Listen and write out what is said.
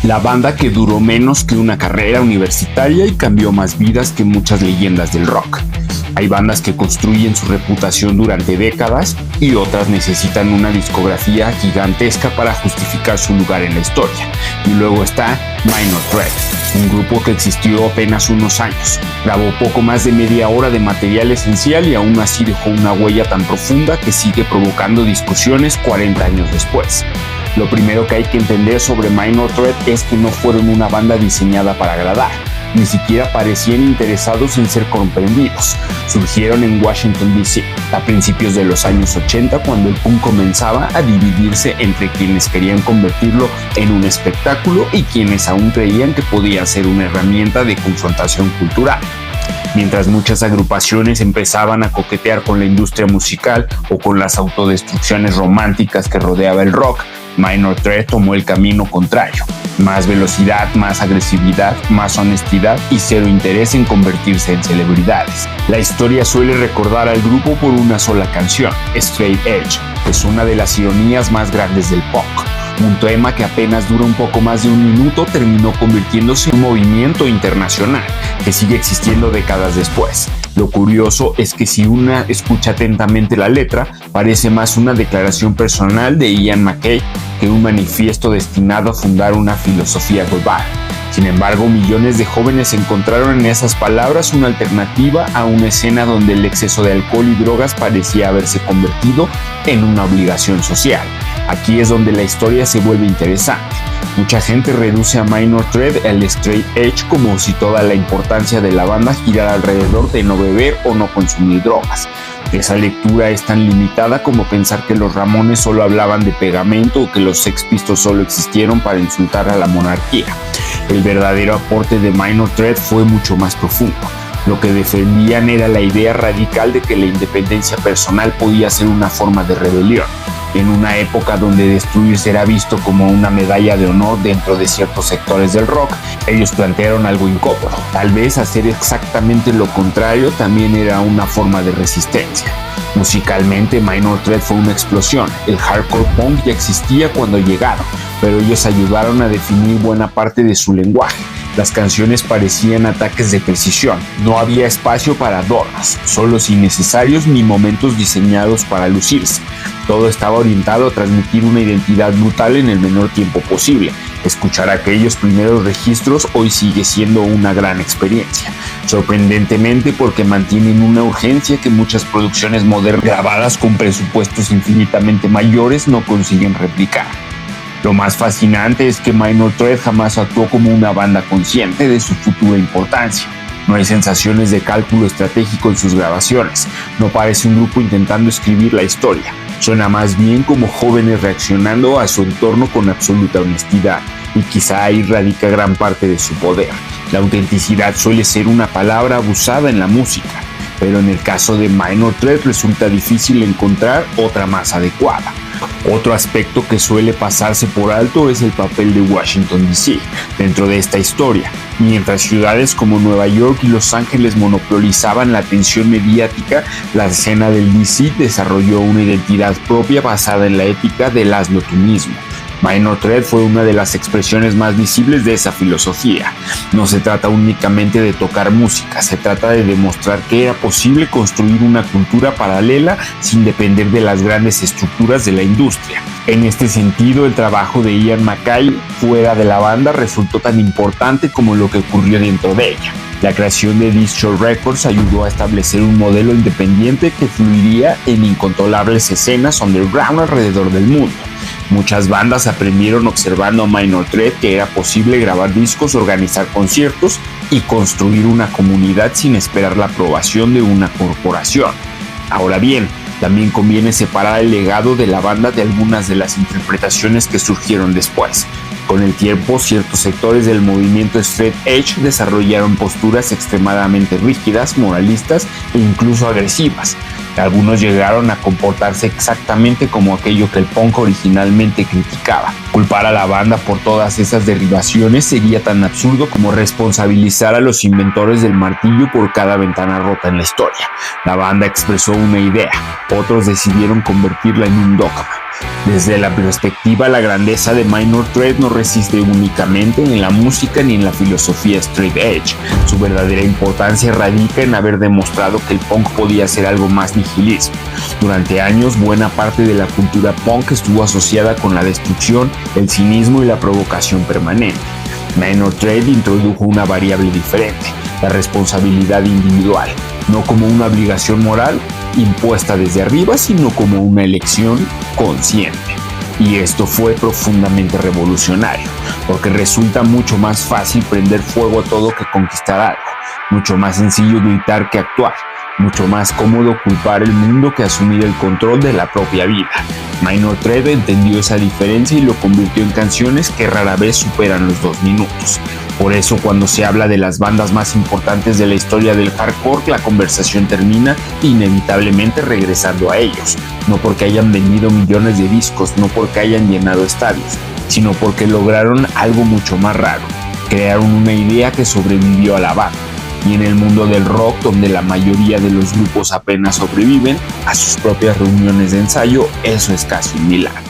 La banda que duró menos que una carrera universitaria y cambió más vidas que muchas leyendas del rock. Hay bandas que construyen su reputación durante décadas y otras necesitan una discografía gigantesca para justificar su lugar en la historia. Y luego está Minor Threat, un grupo que existió apenas unos años. Grabó poco más de media hora de material esencial y aún así dejó una huella tan profunda que sigue provocando discusiones 40 años después. Lo primero que hay que entender sobre Minor Threat es que no fueron una banda diseñada para agradar. Ni siquiera parecían interesados en ser comprendidos. Surgieron en Washington, D.C. a principios de los años 80, cuando el punk comenzaba a dividirse entre quienes querían convertirlo en un espectáculo y quienes aún creían que podía ser una herramienta de confrontación cultural. Mientras muchas agrupaciones empezaban a coquetear con la industria musical o con las autodestrucciones románticas que rodeaba el rock, Minor Threat tomó el camino contrario. Más velocidad, más agresividad, más honestidad y cero interés en convertirse en celebridades. La historia suele recordar al grupo por una sola canción, Straight Edge, que es una de las ironías más grandes del punk. Un tema que apenas dura un poco más de un minuto terminó convirtiéndose en un movimiento internacional que sigue existiendo décadas después. Lo curioso es que si uno escucha atentamente la letra, parece más una declaración personal de Ian MacKaye que un manifiesto destinado a fundar una filosofía global. Sin embargo, millones de jóvenes encontraron en esas palabras una alternativa a una escena donde el exceso de alcohol y drogas parecía haberse convertido en una obligación social. Aquí es donde la historia se vuelve interesante. Mucha gente reduce a Minor Threat al Straight Edge como si toda la importancia de la banda girara alrededor de no beber o no consumir drogas. Esa lectura es tan limitada como pensar que los Ramones solo hablaban de pegamento o que los Sex Pistols solo existieron para insultar a la monarquía. El verdadero aporte de Minor Threat fue mucho más profundo. Lo que defendían era la idea radical de que la independencia personal podía ser una forma de rebelión. En una época donde destruirse era visto como una medalla de honor dentro de ciertos sectores del rock, ellos plantearon algo incómodo. Tal vez hacer exactamente lo contrario también era una forma de resistencia. Musicalmente, Minor Threat fue una explosión. El hardcore punk ya existía cuando llegaron, pero ellos ayudaron a definir buena parte de su lenguaje. Las canciones parecían ataques de precisión. No había espacio para adornos, solos innecesarios ni momentos diseñados para lucirse. Todo estaba orientado a transmitir una identidad brutal en el menor tiempo posible. Escuchar aquellos primeros registros hoy sigue siendo una gran experiencia. Sorprendentemente, porque mantienen una urgencia que muchas producciones modernas grabadas con presupuestos infinitamente mayores no consiguen replicar. Lo más fascinante es que Minor Threat jamás actuó como una banda consciente de su futura importancia. No hay sensaciones de cálculo estratégico en sus grabaciones. No parece un grupo intentando escribir la historia. Suena más bien como jóvenes reaccionando a su entorno con absoluta honestidad. Y quizá ahí radica gran parte de su poder. La autenticidad suele ser una palabra abusada en la música, pero en el caso de Minor Threat resulta difícil encontrar otra más adecuada. Otro aspecto que suele pasarse por alto es el papel de Washington, D.C. dentro de esta historia. Mientras ciudades como Nueva York y Los Ángeles monopolizaban la atención mediática, la escena del D.C. desarrolló una identidad propia basada en la ética del hazlo tú mismo. Minor Threat fue una de las expresiones más visibles de esa filosofía. No se trata únicamente de tocar música, se trata de demostrar que era posible construir una cultura paralela sin depender de las grandes estructuras de la industria. En este sentido, el trabajo de Ian MacKaye fuera de la banda resultó tan importante como lo que ocurrió dentro de ella. La creación de Distro Records ayudó a establecer un modelo independiente que fluiría en incontrolables escenas underground alrededor del mundo. Muchas bandas aprendieron observando a Minor Threat que era posible grabar discos, organizar conciertos y construir una comunidad sin esperar la aprobación de una corporación. Ahora bien, también conviene separar el legado de la banda de algunas de las interpretaciones que surgieron después. Con el tiempo, ciertos sectores del movimiento Straight Edge desarrollaron posturas extremadamente rígidas, moralistas e incluso agresivas. Algunos llegaron a comportarse exactamente como aquello que el punk originalmente criticaba. Culpar a la banda por todas esas derivaciones sería tan absurdo como responsabilizar a los inventores del martillo por cada ventana rota en la historia. La banda expresó una idea, otros decidieron convertirla en un dogma. Desde la perspectiva, la grandeza de Minor Threat no reside únicamente en la música ni en la filosofía straight edge. Su verdadera importancia radica en haber demostrado que el punk podía ser algo más nihilista. Durante años, buena parte de la cultura punk estuvo asociada con la destrucción, el cinismo y la provocación permanente. Minor Threat introdujo una variable diferente, la responsabilidad individual, no como una obligación moral impuesta desde arriba, sino como una elección consciente. Y esto fue profundamente revolucionario, porque resulta mucho más fácil prender fuego a todo que conquistar algo, mucho más sencillo gritar que actuar, mucho más cómodo culpar el mundo que asumir el control de la propia vida. Minor Threat entendió esa diferencia y lo convirtió en canciones que rara vez superan los 2 minutos. Por eso, cuando se habla de las bandas más importantes de la historia del hardcore, la conversación termina inevitablemente regresando a ellos. No porque hayan vendido millones de discos, no porque hayan llenado estadios, sino porque lograron algo mucho más raro. Crearon una idea que sobrevivió a la banda. Y en el mundo del rock, donde la mayoría de los grupos apenas sobreviven a sus propias reuniones de ensayo, eso es casi un milagro.